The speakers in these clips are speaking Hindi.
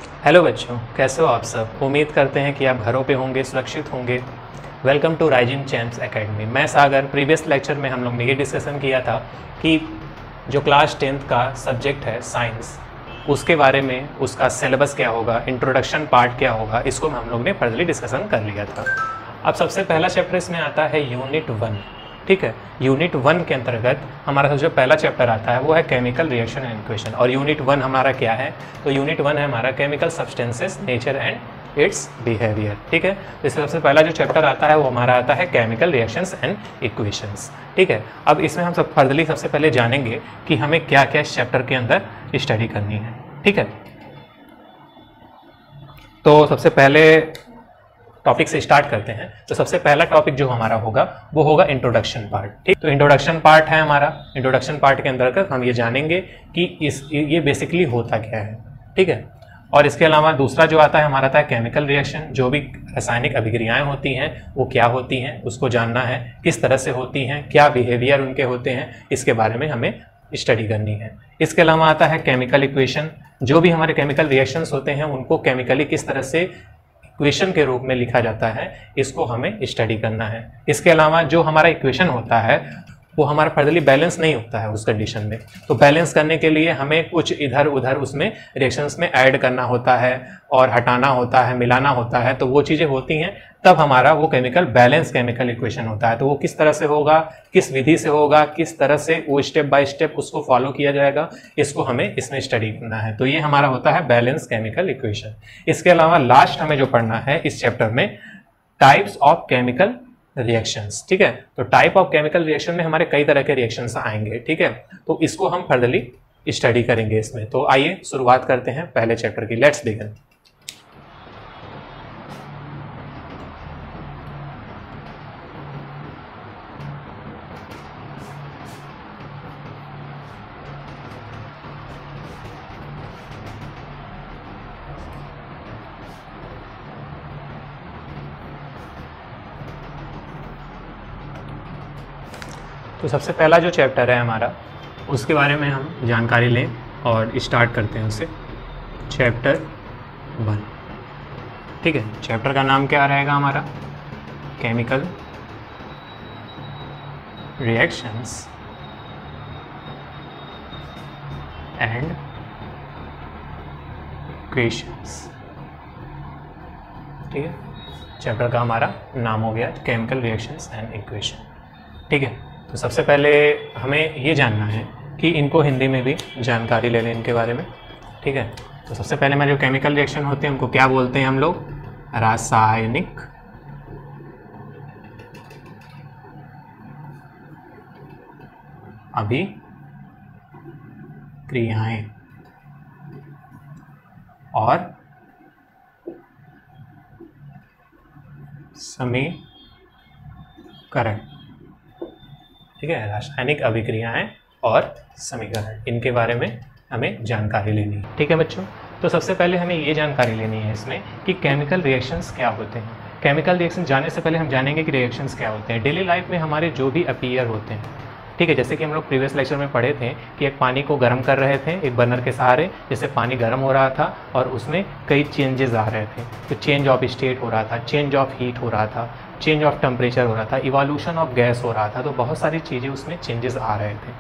हेलो बच्चों, कैसे हो आप सब। उम्मीद करते हैं कि आप घरों पे होंगे, सुरक्षित होंगे। Welcome to rising champs academy. मैं सागर। प्रीवियस लेक्चर में हम लोग ने ये डिस्कशन किया था कि जो क्लास 10th का सब्जेक्ट है साइंस, उसके बारे में उसका सिलेबस क्या होगा, इंट्रोडक्शन पार्ट क्या होगा, इसको हम लोग ने फर्दरली डिस्कशन कर लिया था। अब सबसे पहला चैप्टर इसमें आता है यूनिट 1। ठीक है, यूनिट 1 के अंतर्गत हमारा जो पहला चैप्टर आता है वो है केमिकल रिएक्शन एंड इक्वेशन। और यूनिट 1 हमारा क्या है, तो यूनिट 1 है हमारा chemical substances, nature and it's behaviour. ठीक है, इससे सबसे पहला जो चैप्टर आता है वो हमारा आता है केमिकल रिएक्शंस एंड इक्वेशंस। ठीक है, अब इसमें हम सब फर्दरली सबसे पहले जानेंगे कि हमें क्या क्या इस चैप्टर के अंदर स्टडी करनी है। ठीक है, तो सबसे पहले टॉपिक से स्टार्ट करते हैं। तो सबसे पहला टॉपिक जो हमारा होगा वो होगा इंट्रोडक्शन पार्ट। ठीक, तो इंट्रोडक्शन पार्ट है हमारा। इंट्रोडक्शन पार्ट के अंतर्गत हम ये जानेंगे कि ये बेसिकली होता क्या है। ठीक है, और इसके अलावा दूसरा जो आता है हमारा आता है केमिकल रिएक्शन। जो भी रासायनिक अभिक्रियाएं होती हैं वो क्या होती हैं, उसको जानना है, किस तरह से होती हैं, क्या बिहेवियर उनके होते हैं, इसके बारे में हमें स्टडी करनी है। इसके अलावा आता है केमिकल इक्वेशन। जो भी हमारे केमिकल रिएक्शंस होते हैं उनको केमिकली किस तरह से इक्वेशन के रूप में लिखा जाता है, इसको हमें स्टडी करना है। इसके अलावा जो हमारा इक्वेशन होता है वो हमारा फर्दरली बैलेंस नहीं होता है उस कंडीशन में, तो बैलेंस करने के लिए हमें कुछ इधर उधर उसमें रिएक्शंस में ऐड करना होता है और हटाना होता है, मिलाना होता है। तो वो चीज़ें होती हैं, तब हमारा वो केमिकल बैलेंस केमिकल इक्वेशन होता है। तो वो किस तरह से होगा, किस विधि से होगा, किस तरह से वो स्टेप बाय स्टेप उसको फॉलो किया जाएगा, इसको हमें इसमें स्टडी करना है। तो ये हमारा होता है बैलेंस केमिकल इक्वेशन। इसके अलावा लास्ट हमें जो पढ़ना है इस चैप्टर में, टाइप्स ऑफ केमिकल रिएक्शंस। ठीक है, तो टाइप ऑफ केमिकल रिएक्शन में हमारे कई तरह के रिएक्शंस आएंगे। ठीक है, तो इसको हम फर्दरली स्टडी करेंगे इसमें। तो आइए शुरुआत करते हैं पहले चैप्टर की। Let's begin. तो सबसे पहला जो चैप्टर है हमारा, उसके बारे में हम जानकारी लें और स्टार्ट करते हैं उससे। चैप्टर 1। ठीक है, चैप्टर का नाम क्या रहेगा हमारा, केमिकल रिएक्शंस एंड इक्वेशंस। ठीक है, चैप्टर का हमारा नाम हो गया केमिकल रिएक्शंस एंड इक्वेशन। ठीक है, तो सबसे पहले हमें ये जानना है कि इनको हिंदी में भी जानकारी ले लें इनके बारे में। ठीक है, तो सबसे पहले हमारे जो केमिकल रिएक्शन होते हैं उनको क्या बोलते हैं हम लोग, रासायनिक अभिक्रियाएं और समीकरण। ठीक है, रासायनिक अभिक्रियाएं और समीकरण, इनके बारे में हमें जानकारी लेनी है। ठीक है बच्चों, तो सबसे पहले हमें ये जानकारी लेनी है इसमें कि केमिकल रिएक्शंस क्या होते हैं। केमिकल रिएक्शन जानने से पहले हम जानेंगे कि रिएक्शंस क्या होते हैं। डेली लाइफ में हमारे जो भी अपीयर होते हैं, ठीक है, जैसे कि हम लोग प्रीवियस लेक्चर में पढ़े थे कि एक पानी को गर्म कर रहे थे एक बर्नर के सहारे, जैसे पानी गर्म हो रहा था और उसमें कई चेंजेस आ रहे थे। तो चेंज ऑफ स्टेट हो रहा था, चेंज ऑफ हीट हो रहा था, चेंज ऑफ टेम्परेचर हो रहा था, इवोल्यूशन ऑफ गैस हो रहा था। तो बहुत सारी चीज़ें उसमें चेंजेस आ रहे थे।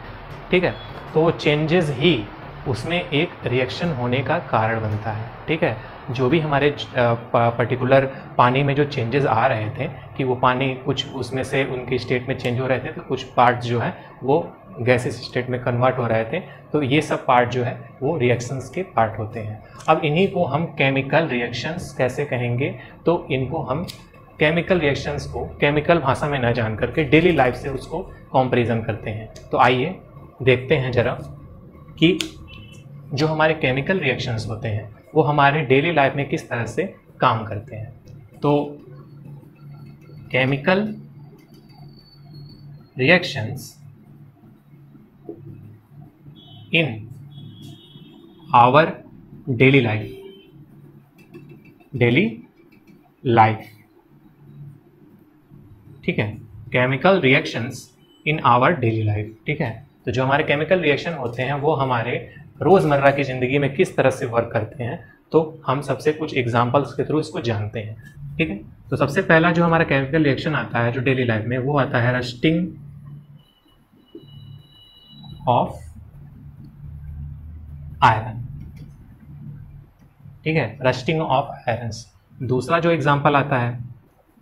ठीक है, तो वो चेंजेस ही उसमें एक रिएक्शन होने का कारण बनता है। ठीक है, जो भी हमारे पर्टिकुलर पानी में जो चेंजेस आ रहे थे कि वो पानी कुछ उसमें से उनकी स्टेट में चेंज हो रहे थे, तो कुछ पार्ट्स जो है वो गैसेस स्टेट में कन्वर्ट हो रहे थे। तो ये सब पार्ट जो है वो रिएक्शंस के पार्ट होते हैं। अब इन्हीं को हम केमिकल रिएक्शंस कैसे कहेंगे, तो इनको हम केमिकल रिएक्शंस को केमिकल भाषा में न जान करके डेली लाइफ से उसको कंपैरिजन करते हैं। तो आइए देखते हैं जरा कि जो हमारे केमिकल रिएक्शंस होते हैं वो हमारे डेली लाइफ में किस तरह से काम करते हैं। तो chemical reactions in our daily life. ठीक है, chemical reactions in our daily life. ठीक है, तो जो हमारे केमिकल रिएक्शन होते हैं वो हमारे रोज़मर्रा की ज़िंदगी में किस तरह से वर्क करते हैं, तो हम सबसे कुछ एग्जाम्पल्स के थ्रू इसको जानते हैं। ठीक है, तो सबसे पहला जो हमारा केमिकल रिएक्शन आता है जो डेली लाइफ में, वो आता है रस्टिंग ऑफ आयरन। ठीक है, रस्टिंग ऑफ आयरन्स। दूसरा जो एग्जाम्पल आता है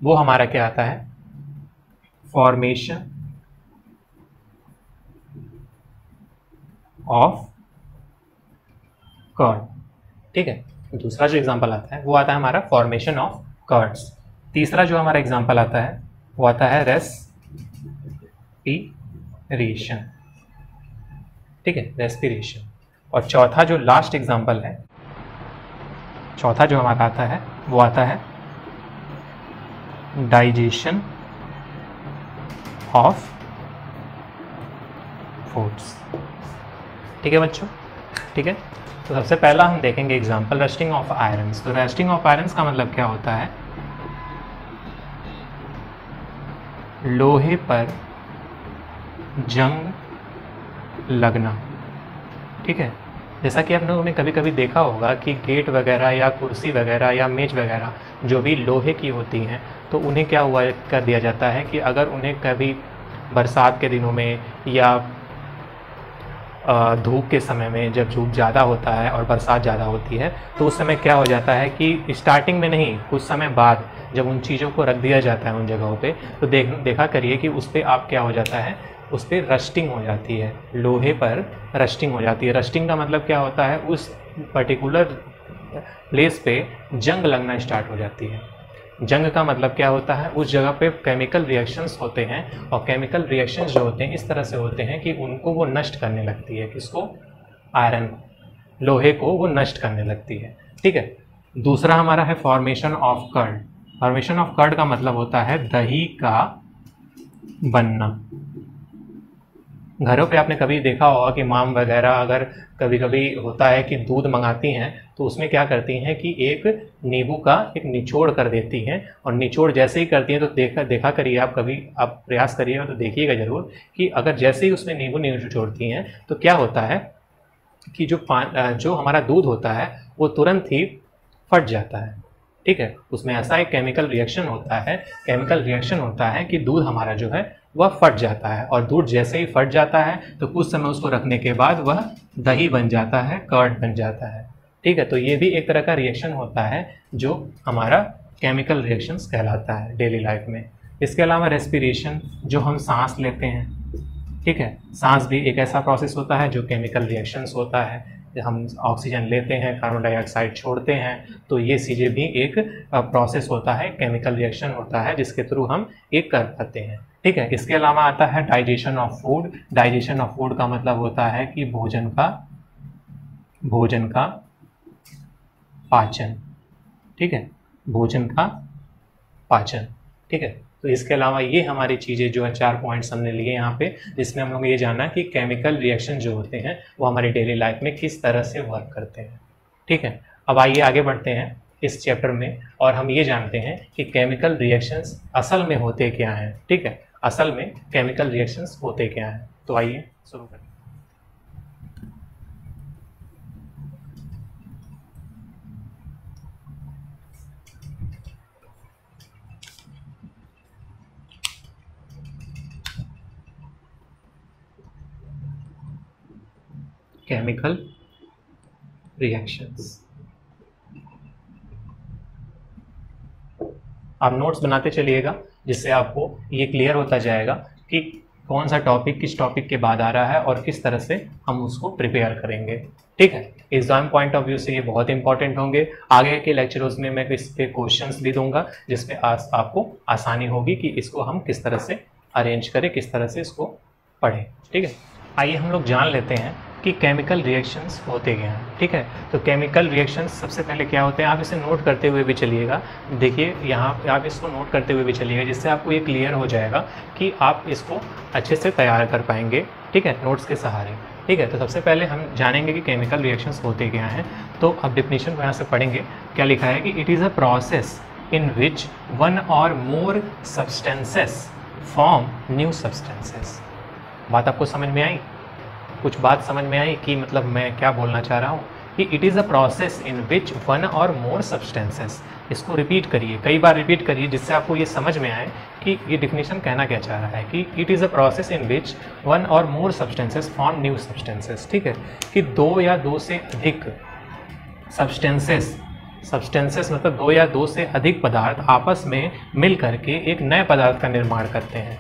वो हमारा क्या आता है, फॉर्मेशन ऑफ कर्ड। ठीक है, दूसरा जो एग्जाम्पल आता है वो आता है हमारा फॉर्मेशन ऑफ कर्ड्स। तीसरा जो हमारा एग्जाम्पल आता है वो आता है रेस्पिरेशन। ठीक है, रेस्पिरेशन। और चौथा जो लास्ट एग्जाम्पल है, चौथा जो हमारा आता है वो आता है डाइजेशन ऑफ फूड्स। ठीक है बच्चों, ठीक है। तो सबसे पहला हम देखेंगे एग्जाम्पल रस्टिंग ऑफ आयरन्स। तो रस्टिंग ऑफ आयरन्स का मतलब क्या होता है, लोहे पर जंग लगना। ठीक है, जैसा कि आप लोगों ने कभी कभी देखा होगा कि गेट वगैरह या कुर्सी वगैरह या मेज वगैरह जो भी लोहे की होती हैं, तो उन्हें क्या हुआ कर दिया जाता है कि अगर उन्हें कभी बरसात के दिनों में या धूप के समय में, जब धूप ज़्यादा होता है और बरसात ज़्यादा होती है, तो उस समय क्या हो जाता है कि स्टार्टिंग में नहीं, कुछ समय बाद जब उन चीज़ों को रख दिया जाता है उन जगहों पे, तो देखा करिए कि उस पर आप क्या हो जाता है, उस पर रस्टिंग हो जाती है, लोहे पर रस्टिंग हो जाती है। रस्टिंग का मतलब क्या होता है, उस पर्टिकुलर प्लेस पे जंग लगना स्टार्ट हो जाती है। जंग का मतलब क्या होता है, उस जगह पे केमिकल रिएक्शंस होते हैं, और केमिकल रिएक्शंस जो होते हैं इस तरह से होते हैं कि उनको वो नष्ट करने लगती है, किसको, आयरन, लोहे को वो नष्ट करने लगती है। ठीक है, दूसरा हमारा है formation of curd. Formation of curd का मतलब होता है दही का बनना। घरों पे आपने कभी देखा होगा कि माम वगैरह अगर कभी कभी होता है कि दूध मंगाती हैं, तो उसमें क्या करती हैं कि एक नींबू का एक निचोड़ कर देती हैं, और निचोड़ जैसे ही करती हैं तो देखा करिए आप, कभी आप प्रयास करिएगा तो देखिएगा ज़रूर कि अगर जैसे ही उसमें नींबू निचोड़ती हैं तो क्या होता है कि जो हमारा दूध होता है वो तुरंत ही फट जाता है। ठीक है, उसमें ऐसा एक केमिकल रिएक्शन होता है कि दूध हमारा जो है वह फट जाता है, और दूध जैसे ही फट जाता है तो कुछ समय उसको रखने के बाद वह दही बन जाता है, कर्ड बन जाता है। ठीक है, तो ये भी एक तरह का रिएक्शन होता है जो हमारा केमिकल रिएक्शंस कहलाता है डेली लाइफ में। इसके अलावा रेस्पिरेशन, जो हम सांस लेते हैं। ठीक है, सांस भी एक ऐसा प्रोसेस होता है जो केमिकल रिएक्शंस होता है, हम ऑक्सीजन लेते हैं, कार्बन डाइऑक्साइड छोड़ते हैं, तो ये चीज़ें भी एक प्रोसेस होता है, केमिकल रिएक्शन होता है जिसके थ्रू हम एक कर पाते हैं। ठीक है, इसके अलावा आता है digestion of food. Digestion of food का मतलब होता है कि भोजन का पाचन। ठीक है, भोजन का पाचन। ठीक है, तो इसके अलावा ये हमारी चीज़ें जो है 4 पॉइंट्स हमने लिए यहाँ पे, जिसमें हम लोग ये जाना कि केमिकल रिएक्शन जो होते हैं वो हमारी डेली लाइफ में किस तरह से वर्क करते हैं। ठीक है, अब आइए आगे बढ़ते हैं इस चैप्टर में, और हम ये जानते हैं कि केमिकल रिएक्शंस असल में होते क्या हैं। ठीक है, असल में केमिकल रिएक्शंस होते क्या हैं, तो आइए शुरू करें। Chemical reactions. आप नोट्स बनाते चलिएगा, जिससे आपको ये क्लियर होता जाएगा कि कौन सा टॉपिक किस टॉपिक के बाद आ रहा है और किस तरह से हम उसको प्रिपेयर करेंगे। ठीक है, एग्जाम पॉइंट ऑफ व्यू से ये बहुत इंपॉर्टेंट होंगे। आगे के लेक्चरों में मैं इस पे क्वेश्चंस भी दूंगा, जिसपे आपको आसानी होगी कि इसको हम किस तरह से अरेंज करें, किस तरह से इसको पढ़ें। ठीक है, आइए हम लोग जान लेते हैं कि केमिकल रिएक्शंस होते क्या हैं। ठीक है, तो केमिकल रिएक्शंस सबसे पहले क्या होते हैं, आप इसे नोट करते हुए भी चलिएगा। देखिए यहाँ आप इसको नोट करते हुए भी चलिएगा, जिससे आपको ये क्लियर हो जाएगा कि आप इसको अच्छे से तैयार कर पाएंगे। ठीक है, नोट्स के सहारे। ठीक है, तो सबसे पहले हम जानेंगे कि केमिकल रिएक्शंस होते क्या हैं। तो अब डिफिनीशन को यहाँ से पढ़ेंगे। क्या लिखा है कि it is a process in which one or more substances form new substances. बात आपको समझ में आई? कुछ बात समझ में आई कि मतलब मैं क्या बोलना चाह रहा हूँ? कि it is a process in which one or more substances. इसको रिपीट करिए, कई बार रिपीट करिए, जिससे आपको ये समझ में आए कि ये डिफिनीशन कहना क्या चाह रहा है कि it is a process in which one or more substances form new substances. ठीक है, कि दो या दो से अधिक सब्सटेंसेस मतलब दो या दो से अधिक पदार्थ आपस में मिल करके एक नए पदार्थ का निर्माण करते हैं।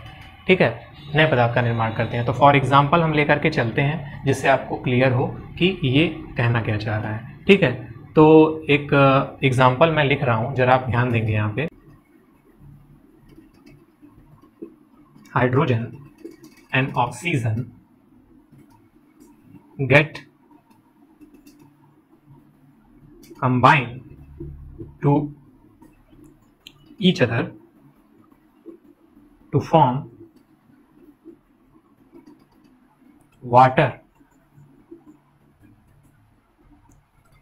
ठीक है, नए पदार्थ का निर्माण करते हैं। तो फॉर एग्जांपल हम लेकर के चलते हैं जिससे आपको क्लियर हो कि ये कहना क्या चाह रहा है। ठीक है, तो एक एग्जांपल मैं लिख रहा हूं, जरा आप ध्यान देंगे यहाँ पे। Hydrogen and oxygen get combine to each other to form water.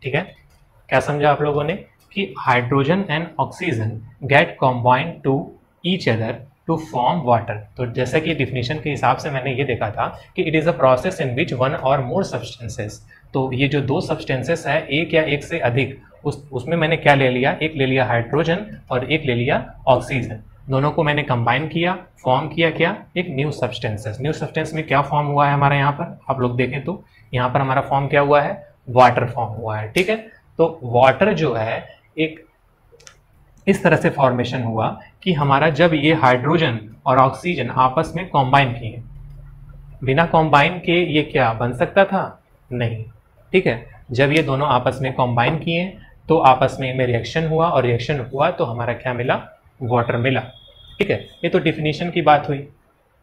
ठीक है, क्या समझा आप लोगों ने कि hydrogen and oxygen get combined to each other to form water. तो जैसा कि डिफिनीशन के हिसाब से मैंने ये देखा था कि it is a process in which one or more substances. तो ये जो दो सब्सटेंसेस है, एक या एक से अधिक, उसमें मैंने क्या ले लिया, एक ले लिया हाइड्रोजन और एक ले लिया ऑक्सीजन। दोनों को मैंने कंबाइन किया, फॉर्म किया क्या, एक न्यू सब्सटेंसेस। न्यू सब्सटेंस में क्या फॉर्म हुआ है हमारा, यहाँ पर आप लोग देखें तो यहाँ पर हमारा फॉर्म क्या हुआ है, वाटर फॉर्म हुआ है। ठीक है, तो वाटर जो है एक इस तरह से फॉर्मेशन हुआ कि हमारा जब ये हाइड्रोजन और ऑक्सीजन आपस में कंबाइन किए, बिना कंबाइन के ये क्या बन सकता था, नहीं। ठीक है, जब ये दोनों आपस में कंबाइन किए तो आपस में रिएक्शन हुआ और रिएक्शन हुआ तो हमारा क्या मिला, वाटर मिला। ठीक है, ये तो डिफिनीशन की बात हुई।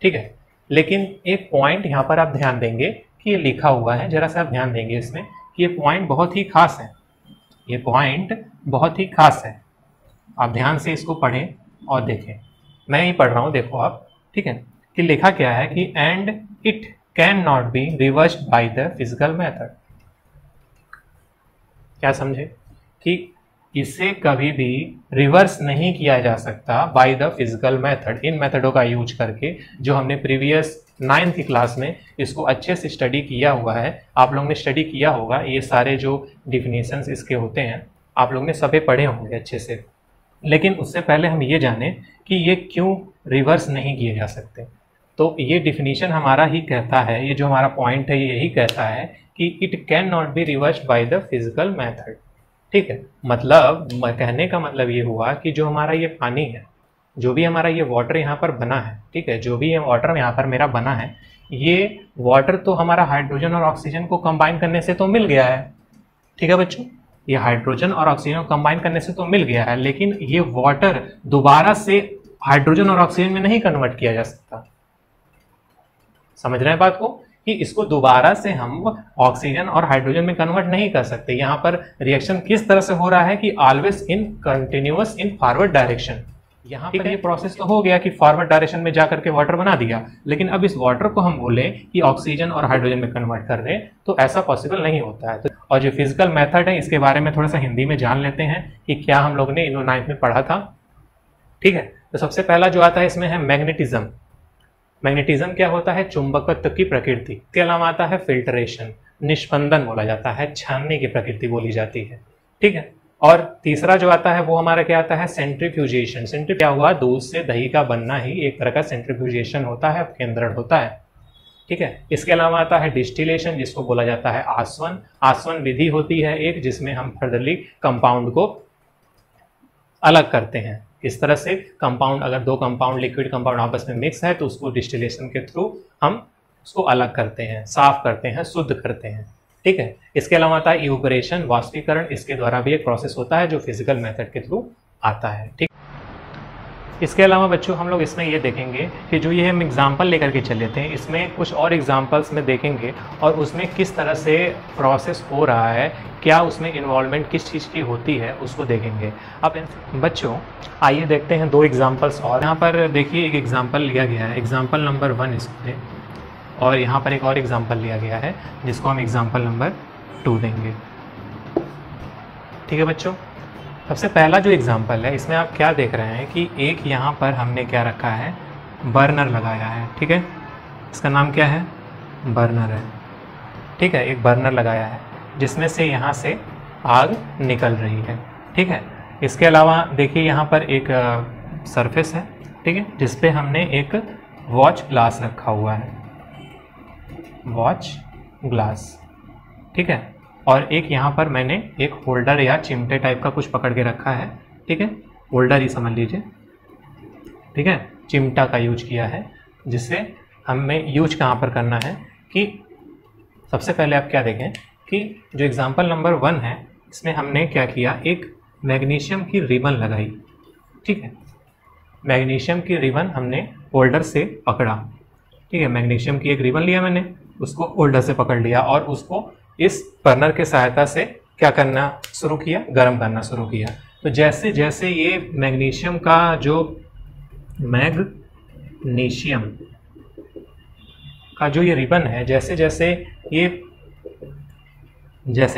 ठीक है, लेकिन एक पॉइंट यहाँ पर आप ध्यान देंगे कि ये लिखा हुआ है, जरा सा आप ध्यान देंगे इसमें कि ये पॉइंट बहुत ही खास है। ये पॉइंट बहुत ही खास है, आप ध्यान से इसको पढ़ें और देखें। मैं ही पढ़ रहा हूँ, देखो आप। ठीक है, कि लिखा क्या है कि and it can not be reversed by the physical method. क्या समझे कि इसे कभी भी रिवर्स नहीं किया जा सकता बाय द फिजिकल मेथड। इन मेथडों का यूज करके जो हमने प्रीवियस 9th की क्लास में इसको अच्छे से स्टडी किया हुआ है, आप लोगों ने स्टडी किया होगा। ये सारे जो डिफिनेशंस इसके होते हैं आप लोगों ने सभी पढ़े होंगे अच्छे से। लेकिन उससे पहले हम ये जानें कि ये क्यों रिवर्स नहीं किए जा सकते। तो ये डिफिनीशन हमारा ही कहता है, ये जो हमारा पॉइंट है ये यही कहता है कि it can not be reversed by the physical method. ठीक है, मतलब कहने का मतलब ये हुआ कि जो हमारा ये पानी है, जो भी हमारा ये वाटर यहाँ पर बना है, ठीक है, जो भी ये वाटर यहाँ पर मेरा बना है, ये वाटर तो हमारा हाइड्रोजन और ऑक्सीजन को कंबाइन करने से तो मिल गया है। ठीक है बच्चों, ये हाइड्रोजन और ऑक्सीजन को कंबाइन करने से तो मिल गया है, लेकिन ये वाटर दोबारा से हाइड्रोजन और ऑक्सीजन में नहीं कन्वर्ट किया जा सकता। समझ रहे हैं बात को कि इसको दोबारा से हम ऑक्सीजन और हाइड्रोजन में कन्वर्ट नहीं कर सकते। यहाँ पर रिएक्शन किस तरह से हो रहा है कि always in continuous in forward direction. यहाँ पर ये प्रोसेस तो हो गया कि फॉरवर्ड डायरेक्शन में जाकर के वाटर बना दिया, लेकिन अब इस वाटर को हम बोले कि ऑक्सीजन और हाइड्रोजन में कन्वर्ट कर रहे हैं तो ऐसा पॉसिबल नहीं होता है। और जो फिजिकल मेथड है इसके बारे में थोड़ा सा हिंदी में जान लेते हैं कि क्या हम लोग ने 9th में पढ़ा था। ठीक है, तो सबसे पहला जो आता है इसमें है मैग्नेटिज्म। मैग्नेटिज्म क्या होता है, चुंबकत्व की प्रकृति। इसके अलावा आता है फिल्ट्रेशन, निष्पंदन बोला जाता है, छानने की प्रकृति बोली जाती है। ठीक है, और तीसरा जो आता है वो हमारा क्या आता है, सेंट्रीफ्यूजेशन। सेंट्री क्या हुआ, दूध से दही का बनना ही एक तरह का सेंट्रीफ्यूजेशन होता है, केंद्रण होता है। ठीक है, इसके अलावा आता है डिस्टिलेशन, जिसको बोला जाता है आसवन। आसवन विधि होती है एक, जिसमें हम फर्दरली कंपाउंड को अलग करते हैं। इस तरह से कंपाउंड, अगर दो कंपाउंड लिक्विड कंपाउंड आपस में मिक्स है तो उसको डिस्टिलेशन के थ्रू हम उसको अलग करते हैं, साफ करते हैं, शुद्ध करते हैं। ठीक है, इसके अलावा आता है इवेपोरेशन, वाष्पीकरण। इसके द्वारा भी एक प्रोसेस होता है जो फिजिकल मेथड के थ्रू आता है। ठीक, इसके अलावा बच्चों हम लोग इसमें ये देखेंगे कि जो ये हम एग्जाम्पल लेकर के चले थे, इसमें कुछ और एग्जाम्पल्स में देखेंगे और उसमें किस तरह से प्रोसेस हो रहा है, क्या उसमें इन्वॉल्वमेंट किस चीज़ की होती है उसको देखेंगे। अब बच्चों आइए देखते हैं 2 एग्जाम्पल्स और। यहाँ पर देखिए एक एग्जाम्पल लिया गया है, एग्जाम्पल नंबर 1 इसको दें, और यहाँ पर एक और एग्जाम्पल लिया गया है जिसको हम एग्जाम्पल नंबर 2 देंगे। ठीक है बच्चों, सबसे पहला जो एग्जाम्पल है इसमें आप क्या देख रहे हैं कि एक यहाँ पर हमने क्या रखा है, बर्नर लगाया है। ठीक है, इसका नाम क्या है, बर्नर है। ठीक है, एक बर्नर लगाया है। जिसमें से यहाँ से आग निकल रही है। ठीक है, इसके अलावा देखिए यहाँ पर एक सरफेस है, ठीक है, जिस पे हमने एक वॉच ग्लास रखा हुआ है, वॉच ग्लास। ठीक है, और एक यहाँ पर मैंने एक होल्डर या चिमटे टाइप का कुछ पकड़ के रखा है। ठीक है, होल्डर ही समझ लीजिए। ठीक है, चिमटा का यूज किया है, जिससे हमें यूज कहाँ पर करना है कि सबसे पहले आप क्या देखें कि जो एग्जाम्पल नंबर 1 है, इसमें हमने क्या किया, एक मैग्नीशियम की रिबन लगाई। ठीक है, मैग्नीशियम की रिबन हमने होल्डर से पकड़ा। ठीक है, मैग्नीशियम की एक रिबन लिया मैंने, उसको होल्डर से पकड़ लिया और उसको इस बर्नर के सहायता से क्या करना शुरू किया, गर्म करना शुरू किया। तो जैसे जैसे ये मैग्नीशियम का जो मैग्नीशियम का जो ये रिबन है, जैसे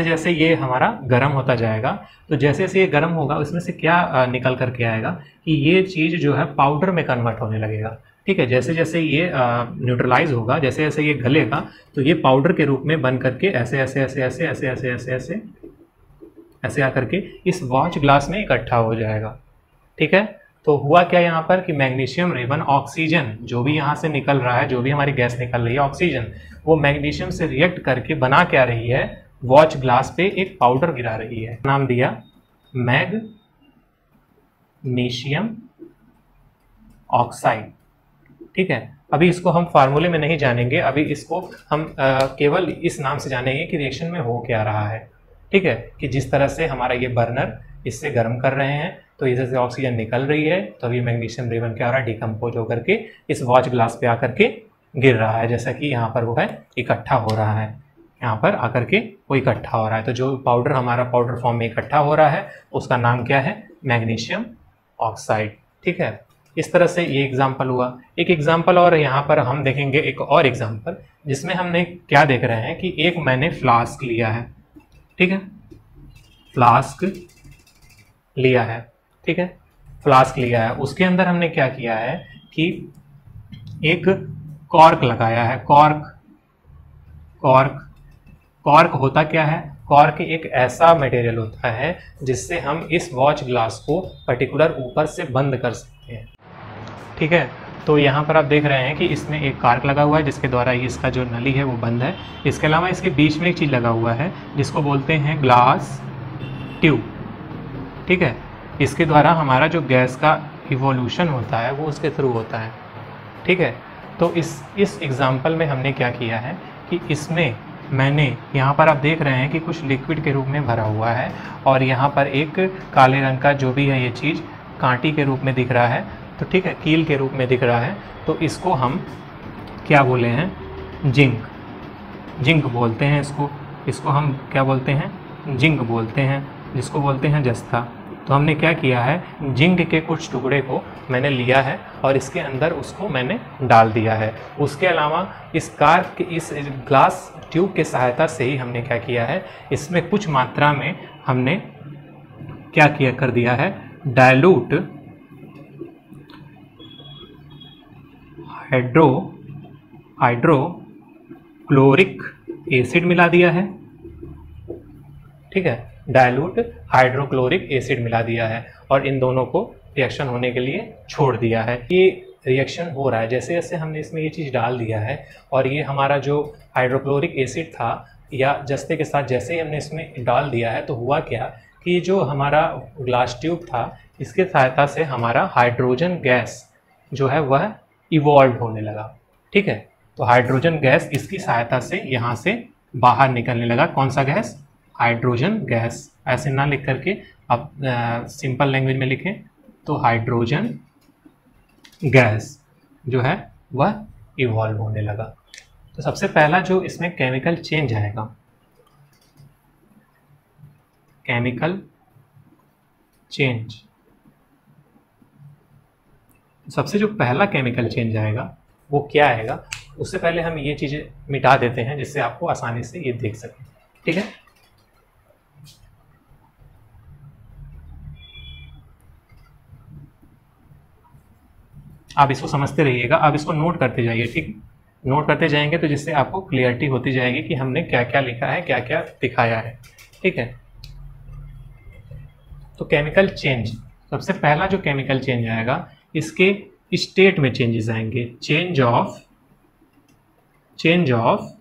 जैसे ये हमारा गर्म होता जाएगा, तो जैसे जैसे ये गर्म होगा उसमें से क्या निकल करके आएगा कि ये चीज़ जो है पाउडर में कन्वर्ट होने लगेगा। ठीक है, जैसे जैसे ये न्यूट्रलाइज होगा, जैसे जैसे ये गलेगा, तो ये पाउडर के रूप में बन करके ऐसे ऐसे ऐसे ऐसे ऐसे ऐसे ऐसे ऐसे ऐसे आकर के इस वॉच ग्लास में इकट्ठा हो जाएगा। ठीक है, तो हुआ क्या यहाँ पर कि मैग्नीशियम रिबन ऑक्सीजन जो भी यहाँ से निकल रहा है, जो भी हमारी गैस निकल रही है ऑक्सीजन, वो मैग्नीशियम से रिएक्ट करके बना क्या रही है, वॉच ग्लास पे एक पाउडर गिरा रही है, नाम दिया मैग्नीशियम ऑक्साइड। ठीक है, अभी इसको हम फार्मूले में नहीं जानेंगे, अभी इसको हम केवल इस नाम से जानेंगे कि रिएक्शन में हो क्या रहा है। ठीक है, कि जिस तरह से हमारा ये बर्नर इससे गर्म कर रहे हैं, तो इधर से ऑक्सीजन निकल रही है, तो अभी मैग्नीशियम रिबन क्या हो रहा है, डिकम्पोज होकर के इस वॉच ग्लास पे आकर के गिर रहा है, जैसा कि यहाँ पर वो है इकट्ठा हो रहा है, यहाँ पर आकर के वो इकट्ठा हो रहा है। तो जो पाउडर हमारा पाउडर फॉर्म में इकट्ठा हो रहा है उसका नाम क्या है, मैग्नीशियम ऑक्साइड। ठीक है, इस तरह से ये एग्जाम्पल हुआ। एक एग्जाम्पल और यहाँ पर हम देखेंगे, एक और एग्जाम्पल जिसमें हमने क्या देख रहे हैं कि एक मैंने फ्लास्क लिया है। ठीक है, फ्लास्क लिया है। ठीक है, फ्लास्क लिया है, उसके अंदर हमने क्या किया है कि एक कॉर्क लगाया है। कॉर्क होता क्या है, कॉर्क एक ऐसा मटेरियल होता है जिससे हम इस वॉच ग्लास को पर्टिकुलर ऊपर से बंद कर सकते हैं। ठीक है, तो यहाँ पर आप देख रहे हैं कि इसमें एक कॉर्क लगा हुआ है जिसके द्वारा इसका जो नली है वो बंद है। इसके अलावा इसके बीच में एक चीज़ लगा हुआ है जिसको बोलते हैं ग्लास ट्यूब। ठीक है, इसके द्वारा हमारा जो गैस का इवोल्यूशन होता है वो उसके थ्रू होता है। ठीक है, तो इस एग्जाम्पल में हमने क्या किया है कि इसमें मैंने यहाँ पर आप देख रहे हैं कि कुछ लिक्विड के रूप में भरा हुआ है और यहाँ पर एक काले रंग का जो भी है ये चीज़ कांटी के रूप में दिख रहा है। तो ठीक है, कील के रूप में दिख रहा है, तो इसको हम क्या बोले हैं, जिंक बोलते हैं इसको हम क्या बोलते हैं, जिंक बोलते हैं, जिसको बोलते हैं जस्ता। तो हमने क्या किया है, जिंक के कुछ टुकड़े को मैंने लिया है और इसके अंदर उसको मैंने डाल दिया है। उसके अलावा इस कॉर्क इस ग्लास ट्यूब के सहायता से ही हमने क्या किया है, इसमें कुछ मात्रा में हमने क्या किया कर दिया है, डायलूट हाइड्रोक्लोरिक एसिड मिला दिया है। ठीक है, डायलूट हाइड्रोक्लोरिक एसिड मिला दिया है और इन दोनों को रिएक्शन होने के लिए छोड़ दिया है। ये रिएक्शन हो रहा है, जैसे जैसे हमने इसमें ये चीज़ डाल दिया है और ये हमारा जो हाइड्रोक्लोरिक एसिड था या जस्ते के साथ जैसे ही हमने इसमें डाल दिया है, तो हुआ क्या कि जो हमारा ग्लास ट्यूब था इसके सहायता से हमारा हाइड्रोजन गैस जो है वह इवॉल्व होने लगा। ठीक है, तो हाइड्रोजन गैस इसकी सहायता से यहाँ से बाहर निकलने लगा। कौन सा गैस, हाइड्रोजन गैस। ऐसे ना लिख करके आप सिंपल लैंग्वेज में लिखें तो हाइड्रोजन गैस जो है वह इवॉल्व होने लगा। तो सबसे पहला जो इसमें केमिकल चेंज आएगा, केमिकल चेंज, सबसे जो पहला केमिकल चेंज आएगा वो क्या आएगा, उससे पहले हम ये चीज़ें मिटा देते हैं जिससे आपको आसानी से ये देख सकें। ठीक है, आप इसको समझते रहिएगा, आप इसको नोट करते जाइए। ठीक, नोट करते जाएंगे तो जिससे आपको क्लियरिटी होती जाएगी कि हमने क्या क्या लिखा है, क्या क्या दिखाया है। ठीक है, तो केमिकल चेंज, सबसे पहला जो केमिकल चेंज आएगा इसके स्टेट में चेंजेस आएंगे। चेंज ऑफ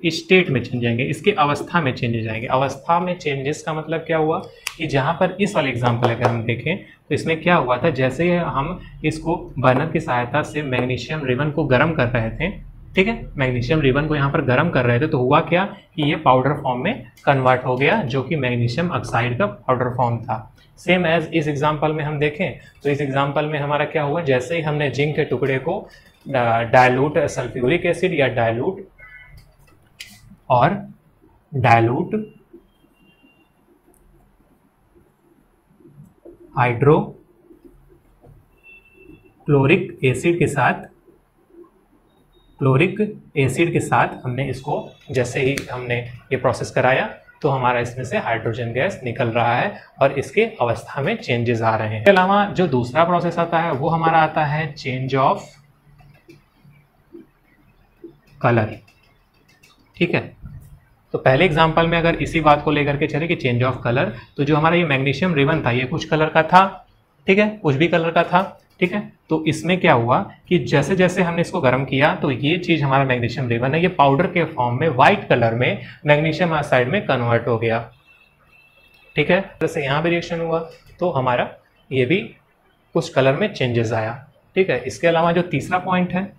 स्टेट में चेंज आएंगे, इसके अवस्था में चेंजेस आएंगे। अवस्था में चेंजेस का मतलब क्या हुआ कि जहां पर इस वाले एग्जांपल अगर हम देखें तो इसमें क्या हुआ था, जैसे हम इसको बर्नर की सहायता से मैग्नीशियम रिबन को गर्म कर रहे थे, ठीक है, मैग्नीशियम रिबन को यहाँ पर गर्म कर रहे थे, तो हुआ क्या कि ये पाउडर फॉर्म में कन्वर्ट हो गया, जो कि मैग्नीशियम ऑक्साइड का पाउडर फॉर्म था। सेम एज इस एग्जांपल में हम देखें तो इस एग्जांपल में हमारा क्या हुआ, जैसे ही हमने जिंक के टुकड़े को डायलूट सल्फ्यूरिक एसिड या डायलूट हाइड्रोक्लोरिक एसिड के साथ हमने इसको, जैसे ही हमने ये प्रोसेस कराया तो हमारा इसमें से हाइड्रोजन गैस निकल रहा है और इसके अवस्था में चेंजेस आ रहे हैं। इसके अलावा जो दूसरा प्रोसेस आता है वो हमारा आता है चेंज ऑफ कलर। ठीक है, तो पहले एग्जांपल में अगर इसी बात को लेकर के चले कि चेंज ऑफ कलर, तो जो हमारा ये मैग्नीशियम रिबन था ये कुछ कलर का था, ठीक है, कुछ भी कलर का था, ठीक है। तो इसमें क्या हुआ कि जैसे जैसे हमने इसको गर्म किया तो ये चीज हमारा मैग्नीशियम रिबन है, ये पाउडर के फॉर्म में व्हाइट कलर में मैग्नीशियम ऑक्साइड में कन्वर्ट हो गया। ठीक है, जैसे यहाँ भी रिएक्शन हुआ तो हमारा ये भी कुछ कलर में चेंजेस आया। ठीक है, इसके अलावा जो तीसरा पॉइंट है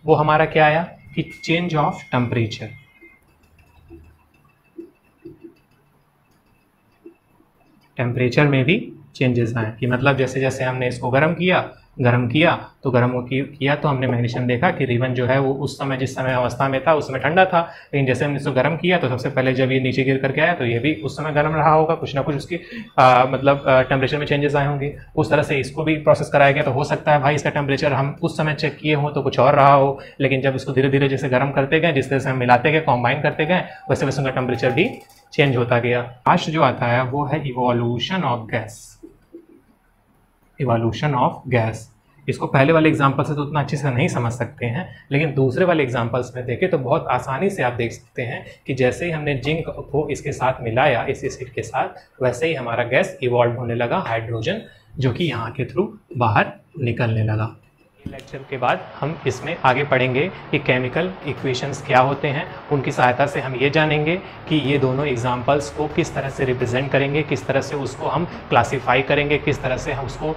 वो हमारा क्या आया कि चेंज ऑफ टेम्परेचर। टेम्परेचर में भी चेंजेस आए कि मतलब जैसे जैसे हमने इसको गर्म किया तो किया तो हमने मैग्नीशियम देखा कि रिबन जो है वो उस समय जिस समय अवस्था में था उस समय ठंडा था, लेकिन जैसे हमने इसको गर्म किया तो सबसे पहले जब ये नीचे गिर करके आया तो ये भी उस समय गर्म रहा होगा, कुछ ना कुछ उसकी मतलब टेम्परेचर में चेंजेस आए होंगे। उस तरह से इसको भी प्रोसेस कराया गया, तो हो सकता है भाई इसका टेम्परेचर हम उस समय चेक किए हों तो कुछ और रहा हो, लेकिन जब इसको धीरे धीरे जैसे गर्म करते गए, जिस तरह से हम मिलाते गए, कॉम्बाइन करते गए, वैसे वैसे उनका टेम्परेचर भी चेंज होता गया। लास्ट जो आता है वो है इवोल्यूशन ऑफ गैस। इसको पहले वाले एग्जांपल से तो उतना अच्छे से नहीं समझ सकते हैं, लेकिन दूसरे वाले एग्जांपल्स में देखें तो बहुत आसानी से आप देख सकते हैं कि जैसे ही हमने जिंक को इसके साथ मिलाया, इस एसिड के साथ, वैसे ही हमारा गैस इवॉल्व होने लगा, हाइड्रोजन, जो कि यहाँ के थ्रू बाहर निकलने लगा। लेक्चर के बाद हम इसमें आगे पढ़ेंगे कि केमिकल इक्वेशंस क्या होते हैं, उनकी सहायता से हम ये जानेंगे कि ये दोनों एग्जांपल्स को किस तरह से रिप्रेजेंट करेंगे, किस तरह से उसको हम क्लासीफाई करेंगे, किस तरह से हम उसको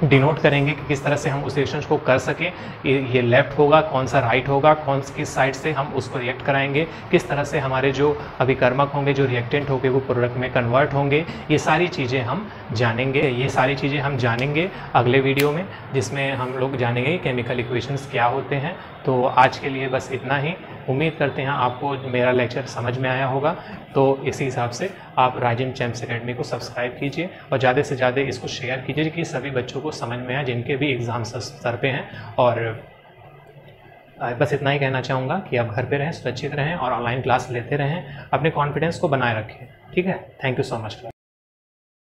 डिनोट करेंगे कि किस तरह से हम उस रिएक्शन को कर सकें, ये लेफ्ट होगा, कौन सा राइट होगा, किस साइड से हम उसको रिएक्ट कराएंगे, किस तरह से हमारे जो अभिकर्मक होंगे, जो रिएक्टेंट होंगे, वो प्रोडक्ट में कन्वर्ट होंगे। ये सारी चीज़ें हम जानेंगे अगले वीडियो में, जिसमें हम लोग जानेंगे केमिकल इक्वेशंस क्या होते हैं। तो आज के लिए बस इतना ही। उम्मीद करते हैं आपको मेरा लेक्चर समझ में आया होगा। तो इसी हिसाब से आप राइजिंग चैंप्स एकेडमी को सब्सक्राइब कीजिए और ज़्यादा से ज़्यादा इसको शेयर कीजिए कि सभी बच्चों को समझ में आए जिनके भी एग्ज़ाम सर पे हैं। और बस इतना ही कहना चाहूँगा कि आप घर पे रहें, सुरक्षित रहें और ऑनलाइन क्लास लेते रहें, अपने कॉन्फिडेंस को बनाए रखें। ठीक है, थैंक यू सो मच।